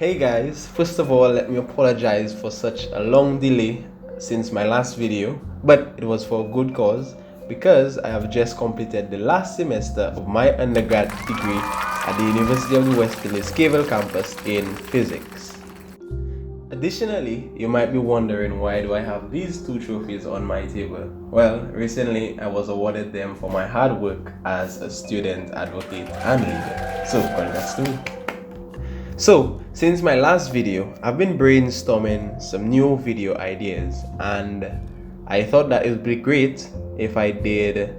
Hey guys, first of all, let me apologize for such a long delay since my last video, but it was for a good cause because I have just completed the last semester of my undergrad degree at the University of the West Indies Cable campus in physics. Additionally, you might be wondering why do I have these two trophies on my table? Well, recently I was awarded them for my hard work as a student advocate and leader. So, congrats to me. So, since my last video, I've been brainstorming some new video ideas and I thought that it would be great if I did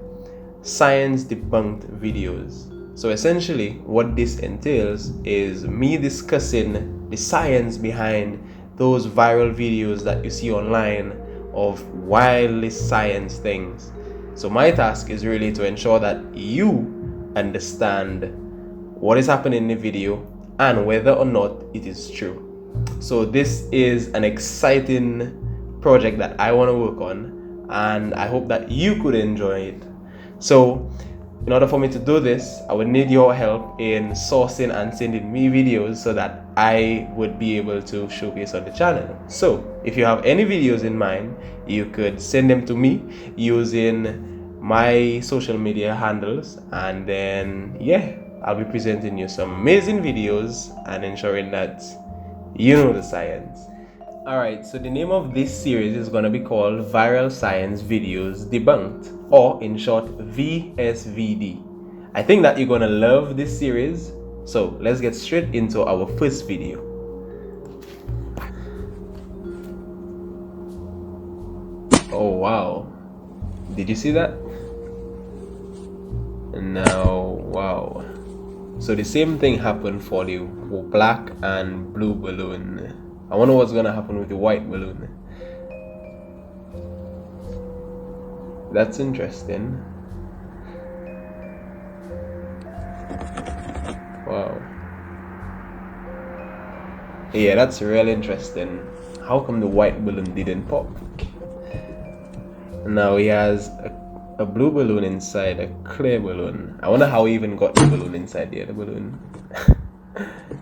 science debunked videos. So essentially, what this entails is me discussing the science behind those viral videos that you see online of wildly science things. So my task is really to ensure that you understand what is happening in the video and whether or not it is true. So this is an exciting project that I want to work on and I hope that you could enjoy it. So in order for me to do this, I would need your help in sourcing and sending me videos so that I would be able to showcase on the channel. So if you have any videos in mind, you could send them to me using my social media handles, and then I'll be presenting you some amazing videos and ensuring that you know the science. Alright, so the name of this series is going to be called Viral Science Videos Debunked, or in short, VSVD. I think that you're going to love this series, so let's get straight into our first video. Oh wow, did you see that? Now, wow. So the same thing happened for the black and blue balloon. I wonder what's gonna happen with the white balloon. That's interesting. Wow. Yeah, that's real interesting. How come the white balloon didn't pop? Now he has a blue balloon inside a clear balloon. I wonder how he even got the balloon inside the other balloon.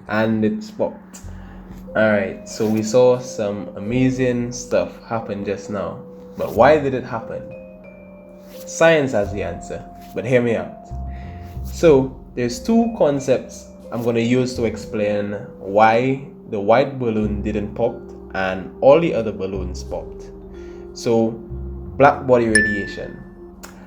And it's popped. Alright, so we saw some amazing stuff happen just now. But why did it happen? Science has the answer, but hear me out. So there's two concepts I'm going to use to explain why the white balloon didn't pop and all the other balloons popped. So blackbody radiation.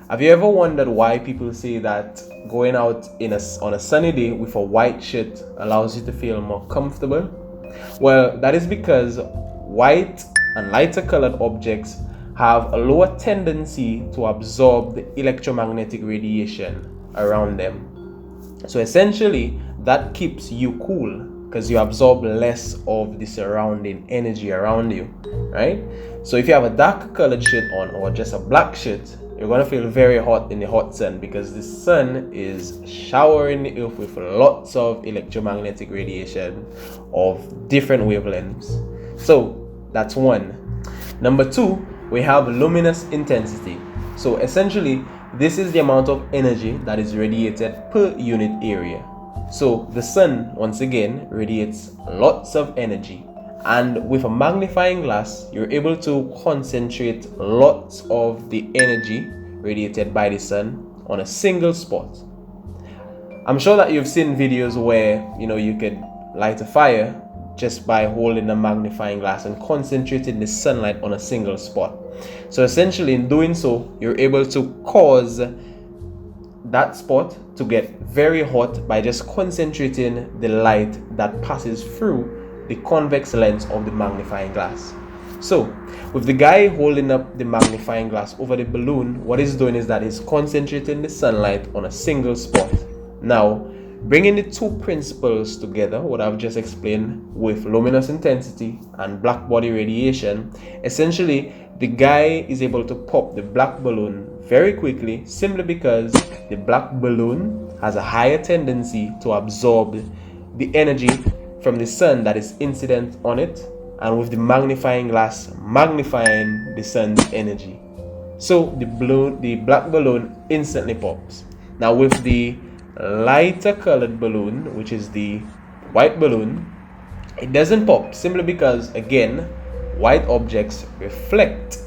Have you ever wondered why people say that going out on a sunny day with a white shirt allows you to feel more comfortable? Well, that is because white and lighter colored objects have a lower tendency to absorb the electromagnetic radiation around them. So essentially, that keeps you cool because you absorb less of the surrounding energy around you, right? So if you have a dark colored shirt on or just a black shirt, you're going to feel very hot in the hot sun because the sun is showering the earth with lots of electromagnetic radiation of different wavelengths. So that's one. Number two, we have luminous intensity. So essentially, this is the amount of energy that is radiated per unit area. So the sun, once again, radiates lots of energy. And with a magnifying glass, you're able to concentrate lots of the energy radiated by the sun on a single spot. I'm sure that you've seen videos where you could light a fire just by holding a magnifying glass and concentrating the sunlight on a single spot. So essentially, in doing so, you're able to cause that spot to get very hot by just concentrating the light that passes through the convex lens of the magnifying glass. So with the guy holding up the magnifying glass over the balloon, what he's doing is that he's concentrating the sunlight on a single spot. Now, bringing the two principles together, what I've just explained with luminous intensity and blackbody radiation, essentially the guy is able to pop the black balloon very quickly simply because the black balloon has a higher tendency to absorb the energy from the sun that is incident on it, and with the magnifying glass magnifying the sun's energy. So the black balloon instantly pops. Now with the lighter colored balloon, which is the white balloon, It doesn't pop simply because, again, white objects reflect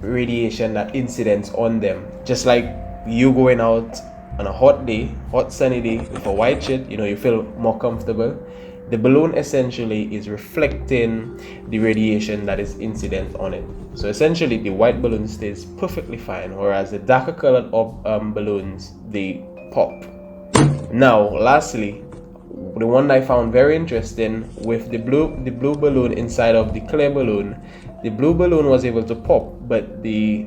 radiation that incidents on them. Just like you going out on a hot day, hot sunny day with a white shirt, you feel more comfortable. The balloon essentially is reflecting the radiation that is incident on it. So essentially the white balloon stays perfectly fine, whereas the darker colored balloons, they pop. Now lastly, the one that I found very interesting with the blue balloon inside of the clear balloon, the blue balloon was able to pop, but the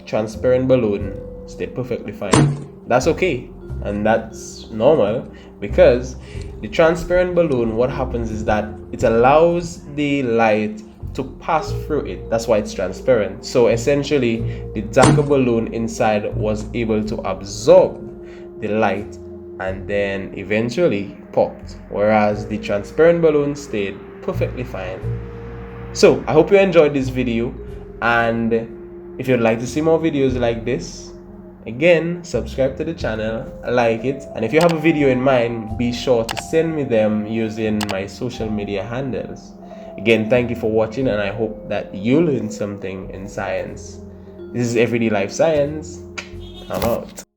transparent balloon stayed perfectly fine. That's okay, and that's normal, because the transparent balloon, what happens is that it allows the light to pass through it. That's why it's transparent. So essentially the darker balloon inside was able to absorb the light and then eventually popped, whereas the transparent balloon stayed perfectly fine. So I hope you enjoyed this video, and if you'd like to see more videos like this, again, subscribe to the channel, like it, and if you have a video in mind, be sure to send me them using my social media handles. Again, thank you for watching, and I hope that you learned something in science. This is Everyday Life Science. I'm out.